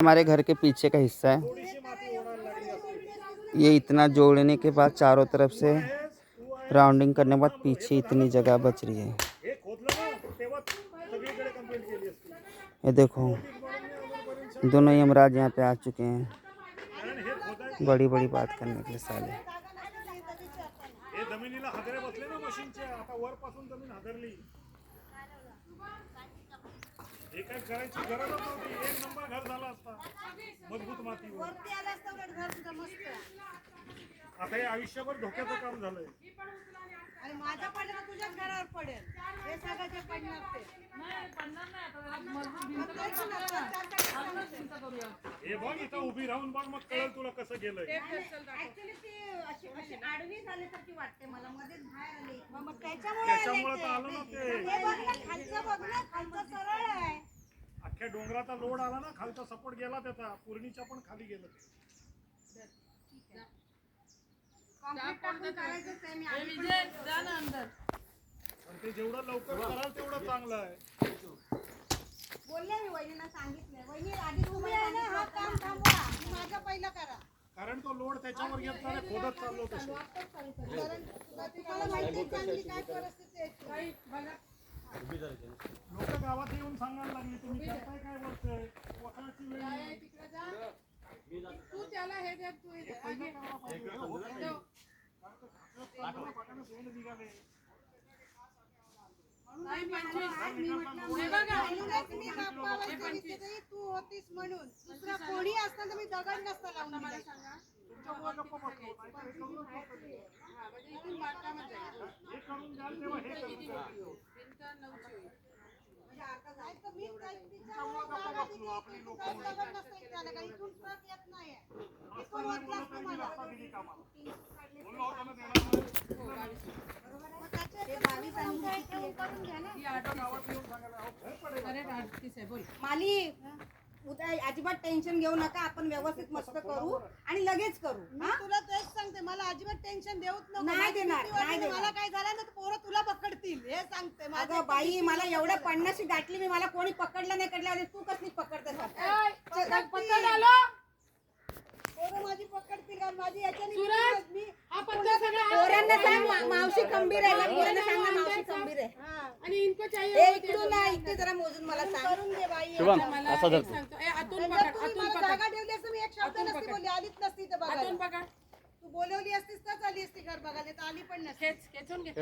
हमारे घर के पीछे का हिस्सा है। ये इतना जोड़ने के बाद चारों तरफ से राउंडिंग करने के बाद पीछे इतनी जगह बच रही है। ये देखो दोनों यमराज यहाँ पे आ चुके हैं बड़ी बड़ी बात करने के लिए साले। करायची गरज नव्हती, एक नंबर घर झाला असता मजबूत मातीवर. आता हे आयुष्यभर धोक्याचं काम झालंय. आणि माझा पडला तुझ्याच घरावर पडेल, हे सगळं जे पडणार ते नाही पडणार नाही. आता मजबूत भिंत करूया. हे बघ इथं उभी राहून बघ, मग कळेल तुला कसं गेलंय. ऍक्च्युअली ती अशी आडवी झाल्यासारखी वाटते मला, मध्येच बाहेर आली. मग त्याच्यामुळे तर आलं ना ते. हे बघ ना खालचं, बघ ना खालचं सरळ आहे. अख्ख्या डोंगराचा लोड आला ना, खालचा सपोर्ट गेला त्याचा, पूर्णीच्या पण खाली गेलं. करायचंच आहे मी जा ना अंदर. ते जेवढं लवकर कराल तेवढं चांगलं आहे. बोलले मी वहिनींना सांगितलंय, वहिनी आधी तुम्ही आहे ना हा काम थांबवा, माझा पहिला करा. कारण तो लोड त्याच्यावर घेतला ना, खोदत चाललो तसं. कारण तुम्हाला माहिती आहे चांगली काय परिस्थिती आहे. लोक गावात येऊन सांगायला लागले तुम्ही करताय काय बोलतोय, वखाणाची वेळ आहे. तिकडे जा. तू त्याला हे दे, तू हे दे. तू होतीस म्हणून दुसरा कोणी असताना मी दगड नसता लावून मला सांगा. माली उद्या अजिबात टेन्शन घेऊ नका, आपण व्यवस्थित मस्त करू आणि लगेच करू. तुला तेच सांगते, मला अजिबात टेन्शन देऊच नको. नाही देणार, नाही देणार. मला काय झालं ना पोरं तुला पकडतील हे सांगते. अगं बाई मला एवढ्या 50 गाठली मी, मला कोणी पकडलं नाही कडलं, तू कसली पकडते पकड आलो. पोरं माझी पकडतील का माझी याच्याने मी हा पत्ता सगळा पोरांना सांग मावशी खंबीर आहे, पोरांना सांग ना मावशी खंबीर आहे. आणि इनको चाहिए इकडून ना इथे जरा मोजून मला सांग. करून दे बाई. मला एक सांगतो. ए आतून पकड, आतून पकड. जागा ठेवली असं मी एक शब्द नसती बोलली, आलीच नसती इथं बघायला. आतून पकड. तू बोलवली असतीस तर आली असती घर बघायला, तर आली पण नसती. खेचून घे.